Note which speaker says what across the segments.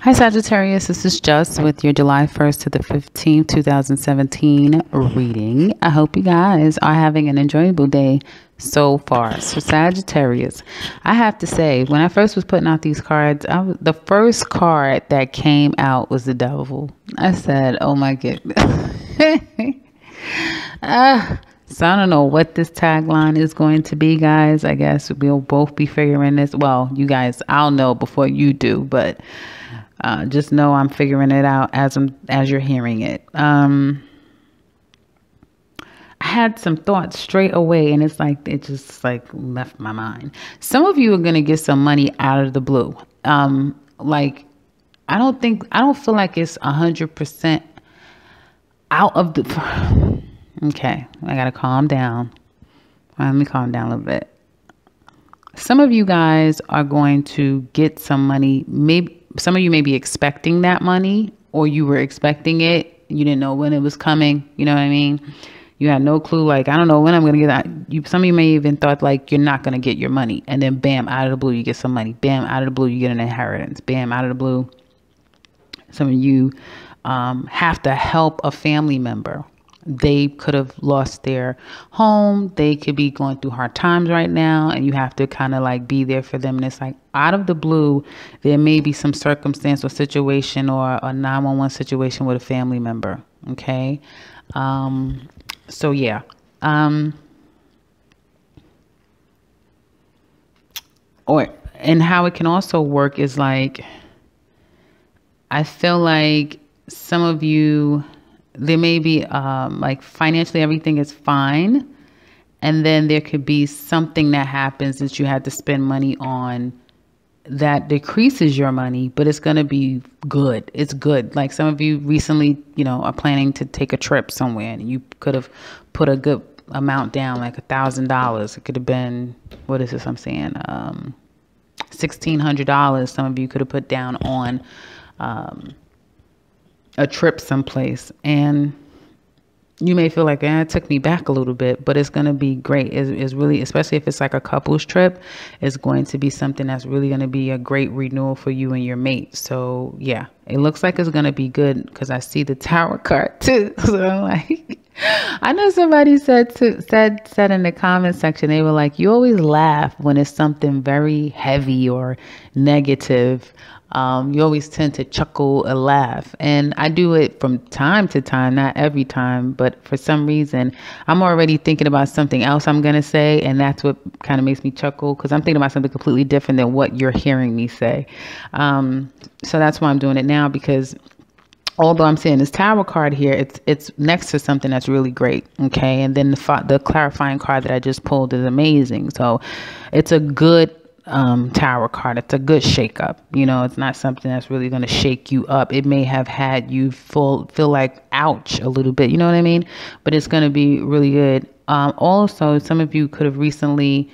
Speaker 1: Hi Sagittarius, this is Just with your July 1st to the 15th, 2017 reading. I hope you guys are having an enjoyable day so far. So Sagittarius, I have to say, when I first was putting out these cards, the first card that came out was the Devil. I said, oh my goodness. So I don't know what this tagline is going to be, guys. I guess we'll both be figuring this. Well, you guys, I'll know before you do, but just know I'm figuring it out as you're hearing it. I had some thoughts straight away, and it's like it just like left my mind. Some of you are gonna get some money out of the blue. Like I don't feel like it's 100% out of the. Okay, I gotta calm down. Let me calm down a little bit. Some of you guys are going to get some money. Maybe some of you may be expecting that money, or you were expecting it. You didn't know when it was coming. You know what I mean? You had no clue. Like, I don't know when I'm going to get that. Some of you may even thought like you're not going to get your money. And then bam, out of the blue, you get some money. Bam, out of the blue, you get an inheritance. Bam, out of the blue. Some of you have to help a family member. They could have lost their home. They could be going through hard times right now, and you have to kind of like be there for them. And it's like out of the blue, there may be some circumstance or situation or a 911 situation with a family member. Okay. So yeah. And how it can also work is like, I feel like some of you, there may be like financially everything is fine, and then there could be something that happens that you had to spend money on that decreases your money, but it's going to be good. It's good. Like some of you recently, are planning to take a trip somewhere, and you could have put a good amount down, like $1,000. It could have been, what is this I'm saying? $1,600. Some of you could have put down on a trip someplace, and you may feel like, it took me back a little bit, but it's going to be great. It's really, especially if it's like a couples trip, it's going to be something that's really going to be a great renewal for you and your mate. So yeah, it looks like it's going to be good because I see the Tower card too. So I'm like, I know somebody said in the comment section, they were like, you always laugh when it's something very heavy or negative. You always tend to chuckle and laugh, and I do it from time to time, not every time, but for some reason I'm already thinking about something else I'm going to say, and that's what kind of makes me chuckle, because I'm thinking about something completely different than what you're hearing me say. So that's why I'm doing it now, because although I'm seeing this Tower card here, it's next to something that's really great. Okay. And then the clarifying card that I just pulled is amazing. So it's a good Tower card. It's a good shake up. It's not something that's really going to shake you up. It may have had you feel like ouch a little bit, you know what I mean? But it's going to be really good. Also, some of you could have recently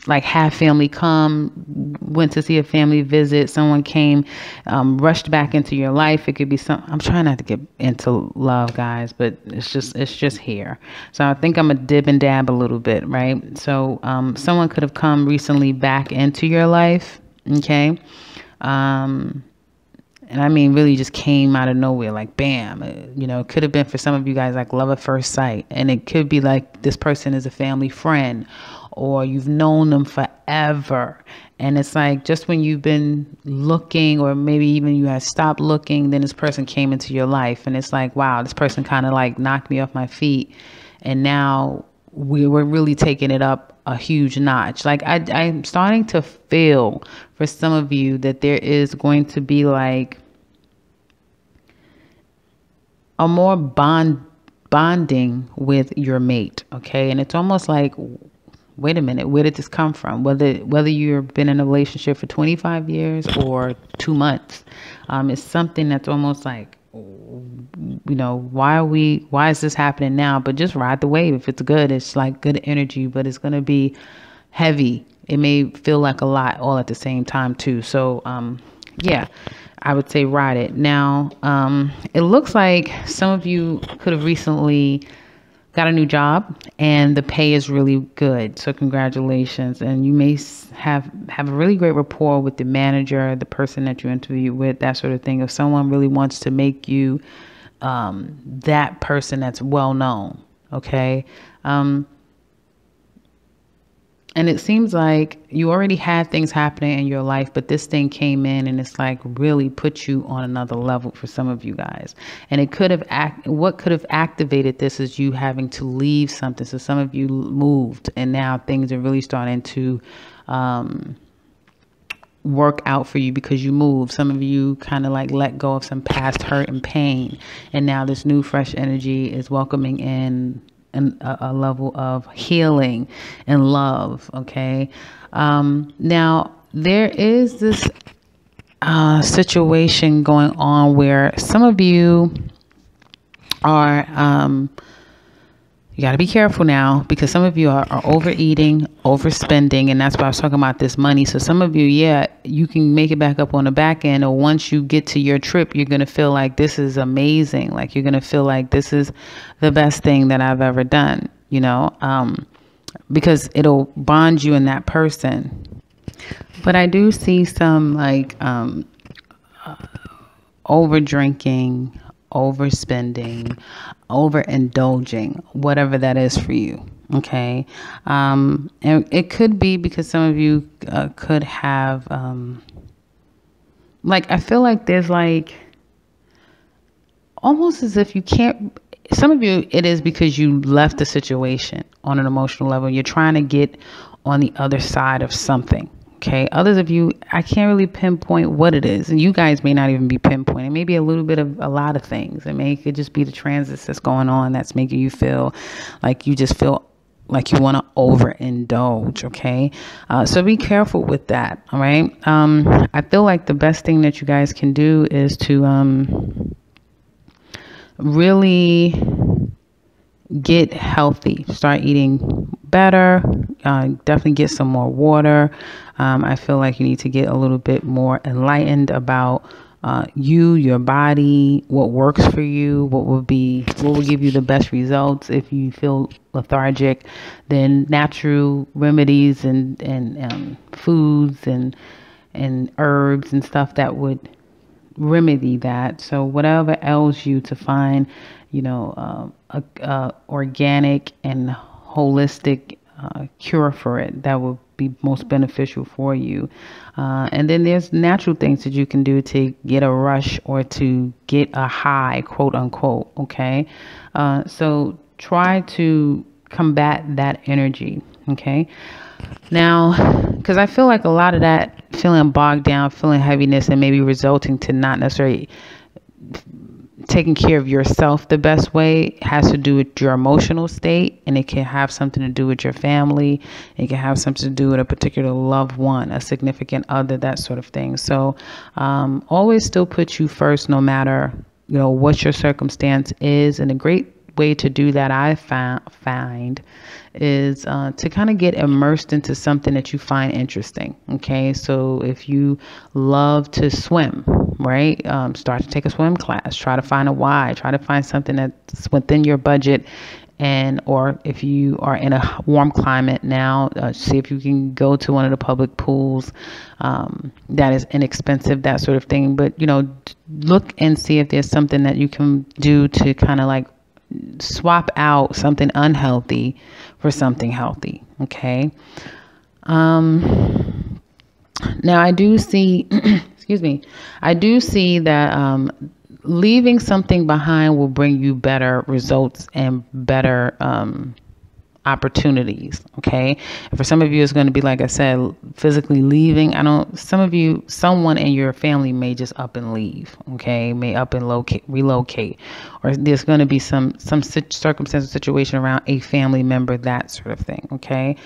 Speaker 1: like have family come, went to see a family visit, someone came, rushed back into your life. It could be I'm trying not to get into love, guys, but it's just here. So I think I'm a dib and dab a little bit, right? So someone could have come recently back into your life, okay? And I mean, really just came out of nowhere, like bam. It could have been for some of you guys like love at first sight, and it could be like this person is a family friend, or you've known them forever. And it's like just when you've been looking, or maybe even you had stopped looking, then this person came into your life, and it's like, wow, this person kind of like knocked me off my feet, and now we're really taking it up a huge notch. Like I'm starting to feel for some of you that there is going to be like a more bonding with your mate. Okay. And it's almost like, wait a minute, where did this come from? Whether you've been in a relationship for 25 years or 2 months, it's something that's almost like, why is this happening now? But just ride the wave. If it's good, it's like good energy, but it's going to be heavy. It may feel like a lot all at the same time too. So, yeah, I would say ride it. Now, it looks like some of you could have recently got a new job and the pay is really good. So congratulations. And you may have a really great rapport with the manager, the person that you interview with, that sort of thing. If someone really wants to make you that person that's well known. Okay. And it seems like you already had things happening in your life, but this thing came in and it's like really put you on another level for some of you guys. And it could have what could have activated this is you having to leave something. So some of you moved and now things are really starting to work out for you because you moved. Some of you kind of like let go of some past hurt and pain. And now this new fresh energy is welcoming in and a level of healing and love. Okay. Now there is this situation going on where some of you are, you got to be careful now because some of you are overeating, overspending, and that's why I was talking about this money. So some of you, yeah, you can make it back up on the back end, or once you get to your trip, you're going to feel like this is amazing. Like you're going to feel like this is the best thing that I've ever done, you know, because it'll bond you in that person. But I do see some like over drinking, overspending, overindulging, whatever that is for you. Okay. And it could be because some of you could have, like, I feel like there's like almost as if you can't, some of you, it is because you left the situation on an emotional level. You're trying to get on the other side of something. Okay. Others of you, I can't really pinpoint what it is. And you guys may not even be pinpointing. Maybe a little bit of a lot of things. It could just be the transits that's going on that's making you feel like you just feel like you want to overindulge. Okay. So be careful with that. All right. I feel like the best thing that you guys can do is to really get healthy, start eating better, definitely get some more water. I feel like you need to get a little bit more enlightened about you, your body, what works for you, what will give you the best results. If you feel lethargic, then natural remedies and foods and herbs and stuff that would remedy that. So whatever ails you, to find, you know, a organic and holistic cure for it that will be most beneficial for you. And then there's natural things that you can do to get a rush or to get a high, quote unquote. Okay. So try to combat that energy. Okay. Now, because I feel like a lot of that feeling bogged down, feeling heaviness, and maybe resulting to not necessarily taking care of yourself the best way has to do with your emotional state, and it can have something to do with your family. It can have something to do with a particular loved one, a significant other, that sort of thing. So always still put you first, no matter, you know, what your circumstance is. And a great way to do that, I find, is to kind of get immersed into something that you find interesting. Okay, so if you love to swim, right, start to take a swim class. Try to find a why. Try to find something that's within your budget. And or if you are in a warm climate now, see if you can go to one of the public pools that is inexpensive, that sort of thing. But, you know, look and see if there's something that you can do to kind of like swap out something unhealthy for something healthy. Okay. Now I do see, excuse me, I do see that leaving something behind will bring you better results and better opportunities. Okay. And for some of you, it's going to be, like I said, physically leaving. Some of you, someone in your family may just up and leave. Okay. May up and relocate, or there's going to be some circumstance or situation around a family member, that sort of thing. Okay.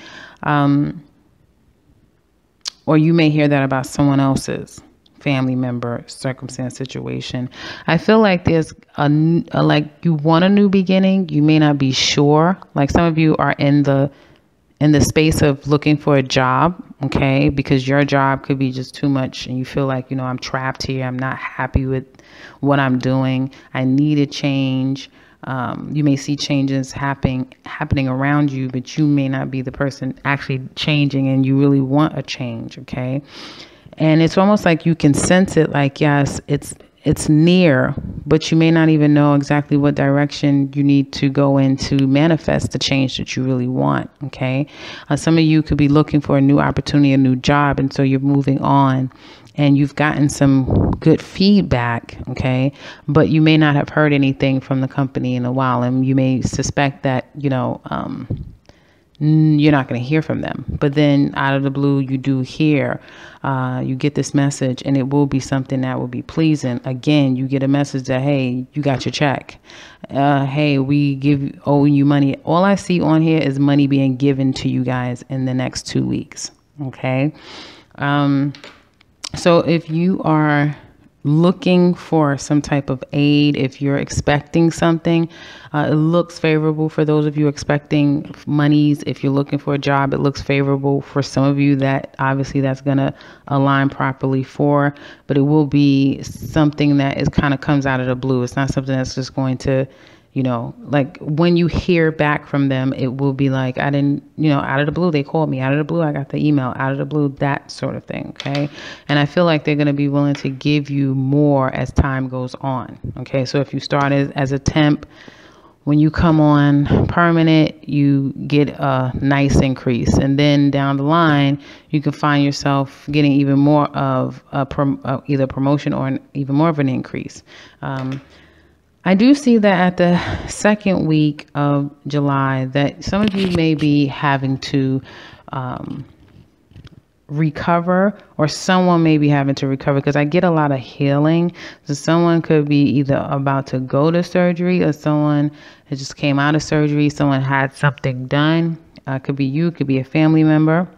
Speaker 1: Or you may hear that about someone else's family member, circumstance, situation. I feel like there's like you want a new beginning. You may not be sure. Like some of you are in the space of looking for a job. Okay. Because your job could be just too much and you feel like, you know, I'm trapped here. I'm not happy with what I'm doing. I need a change. You may see changes happening around you, but you may not be the person actually changing, and you really want a change. Okay. And it's almost like you can sense it, like, yes, it's near, but you may not even know exactly what direction you need to go in to manifest the change that you really want. Okay. Some of you could be looking for a new opportunity, a new job. And so you're moving on and you've gotten some good feedback. Okay. But you may not have heard anything from the company in a while. And you may suspect that, you're not going to hear from them. But then out of the blue, you do hear, you get this message, and it will be something that will be pleasing. Again, you get a message that, hey, you got your check. Hey, we owe you money. All I see on here is money being given to you guys in the next 2 weeks. Okay. So if you are looking for some type of aid, if you're expecting something, it looks favorable for those of you expecting monies. If you're looking for a job, it looks favorable for some of you that obviously that's going to align properly for, but it will be something that is kind of comes out of the blue. It's not something that's just going to, like when you hear back from them, it will be like, I didn't, out of the blue, they called me. Out of the blue, I got the email. Out of the blue, that sort of thing. Okay. And I feel like they're going to be willing to give you more as time goes on. Okay. So if you start as a temp, when you come on permanent, you get a nice increase. And then down the line, you can find yourself getting even more of either promotion or even more of an increase. I do see that at the second week of July that some of you may be having to recover, or someone may be having to recover, because I get a lot of healing. So someone could be either about to go to surgery, or someone that just came out of surgery. Someone had something done. Could be you, could be a family member.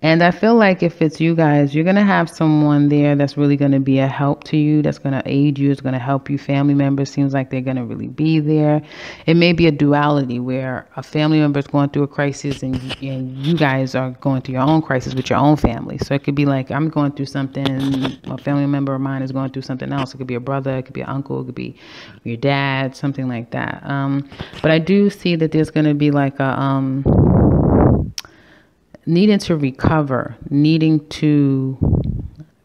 Speaker 1: And I feel like if it's you guys, you're going to have someone there that's really going to be a help to you, that's going to aid you, is going to help you. Family members seems like they're going to really be there. It may be a duality where a family member is going through a crisis and you guys are going through your own crisis with your own family. So it could be like, I'm going through something, a family member of mine is going through something else. It could be a brother, it could be an uncle, it could be your dad, something like that. But I do see that there's going to be like a... needing to recover, needing to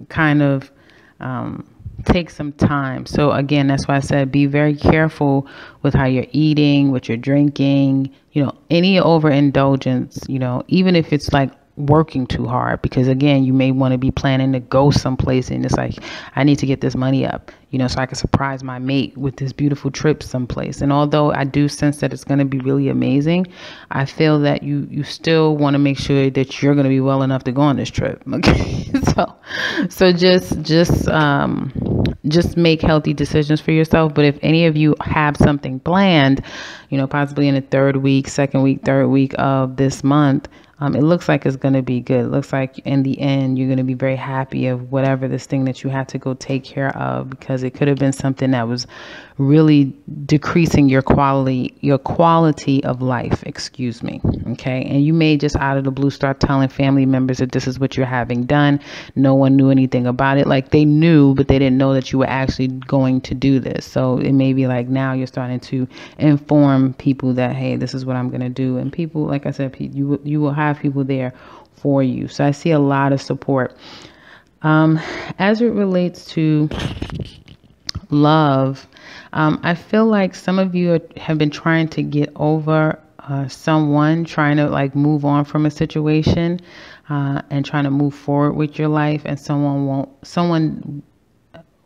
Speaker 1: kind of take some time. So again, that's why I said be very careful with how you're eating, what you're drinking, any overindulgence, even if it's like working too hard, because again, you may want to be planning to go someplace and it's like, I need to get this money up, so I can surprise my mate with this beautiful trip someplace. And although I do sense that it's going to be really amazing, I feel that you still want to make sure that you're going to be well enough to go on this trip. Okay. So just make healthy decisions for yourself. But if any of you have something planned, possibly in the second week, third week of this month, it looks like it's going to be good. It looks like in the end, you're going to be very happy of whatever this thing that you had to go take care of, because it could have been something that was really decreasing your quality of life, excuse me. Okay. And you may just out of the blue start telling family members that this is what you're having done. No one knew anything about it. Like they knew, but they didn't know that you were actually going to do this. So it may be like now you're starting to inform people that, hey, this is what I'm going to do. And people, like I said, you will have people there for you. So I see a lot of support. As it relates to love, I feel like some of you have been trying to get over someone, trying to like move on from a situation and trying to move forward with your life, and someone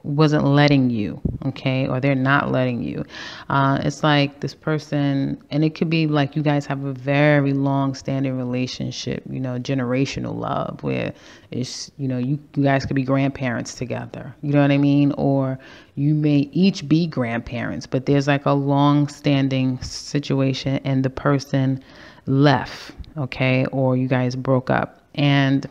Speaker 1: wasn't letting you, okay, or they're not letting you. It's like this person, and it could be like you guys have a very long-standing relationship, generational love, where it's, you guys could be grandparents together, you know what I mean? Or you may each be grandparents, but there's like a long-standing situation and the person left, okay, or you guys broke up. And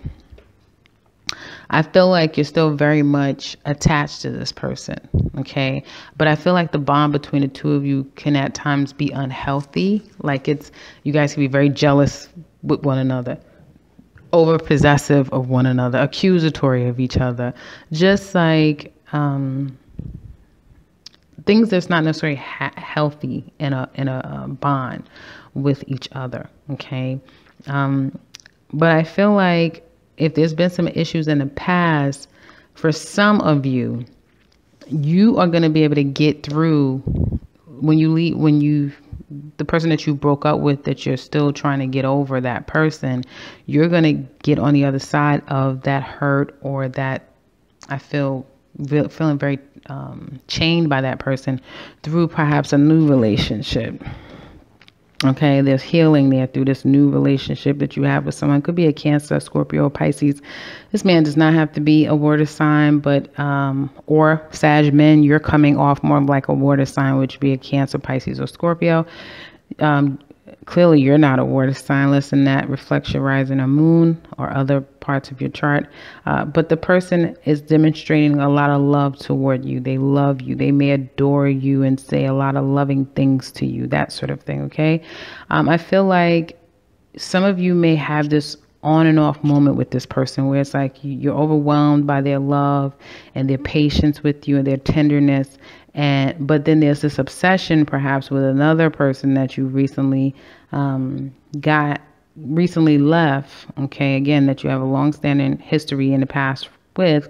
Speaker 1: I feel like you're still very much attached to this person, okay? But I feel like the bond between the two of you can at times be unhealthy. Like you guys can be very jealous with one another, over possessive of one another, accusatory of each other. Just like things that's not necessarily healthy in a bond with each other. Okay. But I feel like if there's been some issues in the past, for some of you, you are going to be able to get through when you leave, the person that you broke up with, that you're still trying to get over that person, you're going to get on the other side of that hurt, or that feeling very chained by that person, through perhaps a new relationship. Okay, there's healing there through this new relationship that you have with someone. It could be a Cancer, Scorpio, Pisces. This man does not have to be a water sign, but or Sag men, you're coming off more like a water sign, which would be a Cancer, Pisces, or Scorpio. Clearly, you're not a water sign. Listen, that reflects your rising or moon or other parts of your chart. But the person is demonstrating a lot of love toward you. They love you. They may adore you and say a lot of loving things to you, that sort of thing. Okay. I feel like some of you may have this on and off moment with this person where it's like you're overwhelmed by their love and their patience with you and their tenderness. But then there's this obsession perhaps with another person that you recently left. Okay. Again, that you have a long-standing history in the past with.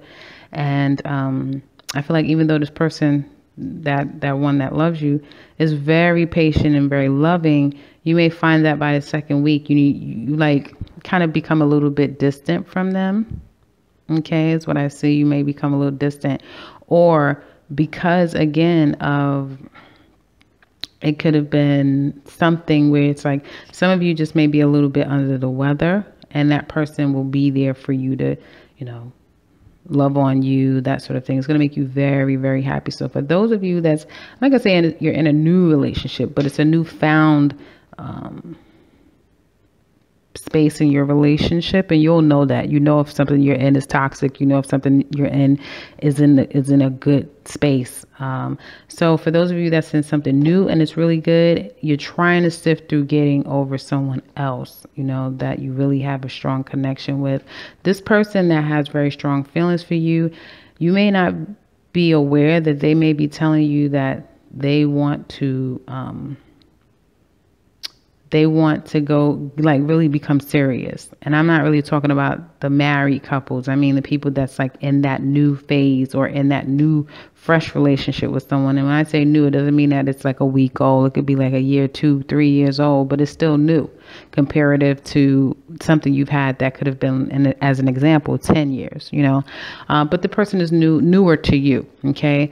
Speaker 1: And I feel like even though this person, that one that loves you, is very patient and very loving, you may find that by the second week, you like kind of become a little bit distant from them. Okay. Is what I see. You may become a little distant, or because again of, it could have been something where it's like some of you just may be a little bit under the weather, and that person will be there for you to, love on you, that sort of thing. It's going to make you very, very happy. So for those of you that's, like I say, you're in a new relationship, but it's a newfound space in your relationship, and you'll know that. If something you're in is toxic, if something you're in is in a good space. So for those of you that's in something new and it's really good, you're trying to sift through getting over someone else, that you really have a strong connection with. This person that has very strong feelings for you, you may not be aware that they may be telling you that they want to go, like, really become serious. And I'm not really talking about the married couples. I mean, the people that's like in that new phase or in that new fresh relationship with someone. And when I say new, it doesn't mean that it's like a week old. It could be like a year, 2, 3 years old, but it's still new comparative to something you've had that could have been, as an example, 10 years, but the person is newer to you. Okay.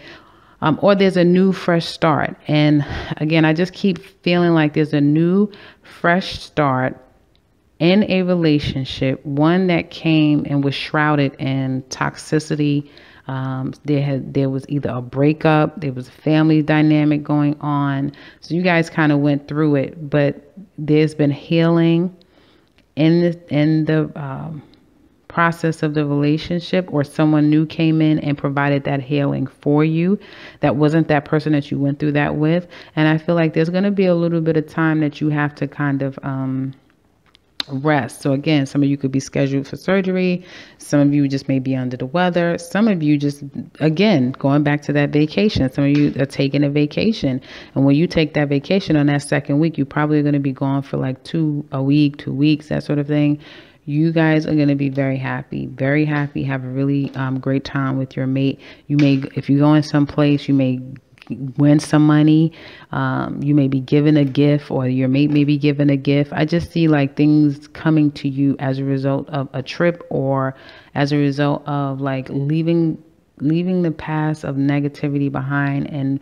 Speaker 1: Or there's a new fresh start. And again, I just keep feeling like there's a new fresh start in a relationship, one that came and was shrouded in toxicity. There was either a breakup, there was a family dynamic going on. So you guys kind of went through it, but there's been healing in the process of the relationship, or someone new came in and provided that healing for you. That wasn't that person that you went through that with. And I feel like there's going to be a little bit of time that you have to kind of rest. So again, some of you could be scheduled for surgery. Some of you just may be under the weather. Some of you just, again, going back to that vacation. Some of you are taking a vacation. And when you take that vacation on that second week, you're probably going to be gone for like 2 weeks, that sort of thing. You guys are going to be very happy, have a really great time with your mate. You may, if you go in someplace, you may win some money. You may be given a gift, or your mate may be given a gift. I just see like things coming to you as a result of a trip, or as a result of like leaving the past of negativity behind and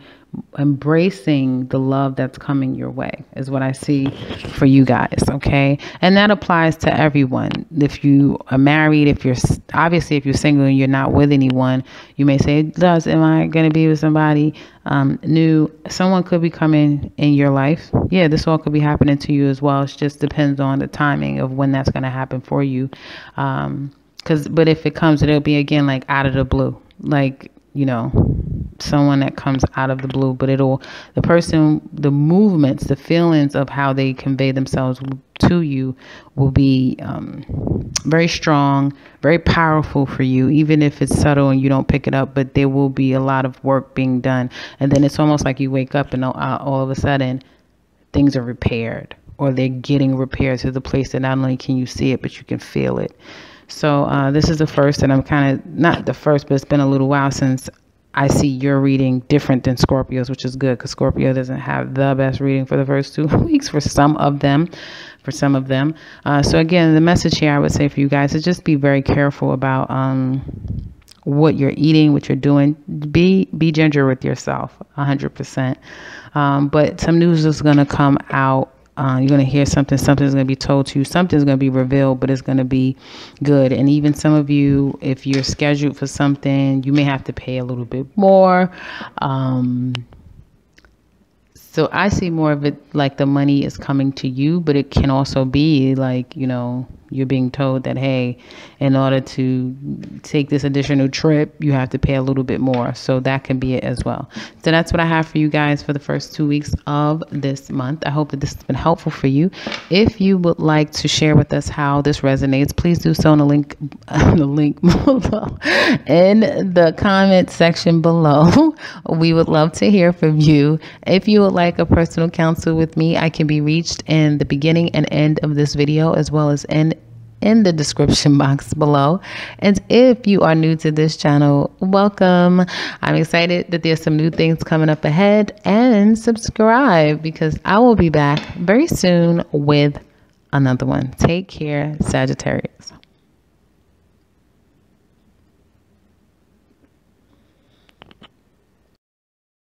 Speaker 1: embracing the love that's coming your way is what I see for you guys. Okay. And that applies to everyone. If you are married, if you're single and you're not with anyone, you may say, am I going to be with somebody new? Someone could be coming in your life. Yeah, this all could be happening to you as well. It just depends on the timing of when that's going to happen for you. But if it comes, it'll be again, like out of the blue, like, someone that comes out of the blue, but the movements, the feelings of how they convey themselves to you will be very strong, very powerful for you, even if it's subtle and you don't pick it up, but there will be a lot of work being done. And then it's almost like you wake up and all of a sudden things are repaired, or they're getting repaired to the place that not only can you see it, but you can feel it. So this is the first, and I'm kind of not the first, but it's been a little while since I see your reading different than Scorpio's, which is good because Scorpio doesn't have the best reading for the first 2 weeks for some of them. So again, the message here I would say for you guys is just be very careful about what you're eating, what you're doing. Be ginger with yourself, 100%. But some news is going to come out. You're going to hear something's going to be told to you, something's going to be revealed, but it's going to be good. And even some of you, if you're scheduled for something, you may have to pay a little bit more. So I see more of it like the money is coming to you, but it can also be like, you're being told that, hey, in order to take this additional trip, you have to pay a little bit more. So that can be it as well. So that's what I have for you guys for the first 2 weeks of this month. I hope that this has been helpful for you. If you would like to share with us how this resonates, please do so in the link below, in the comment section below. We would love to hear from you. If you would like a personal counsel with me, I can be reached in the beginning and end of this video, as well as in the description box below. And if you are new to this channel, welcome. I'm excited that there's some new things coming up ahead, and subscribe because I will be back very soon with another one. Take care, Sagittarius.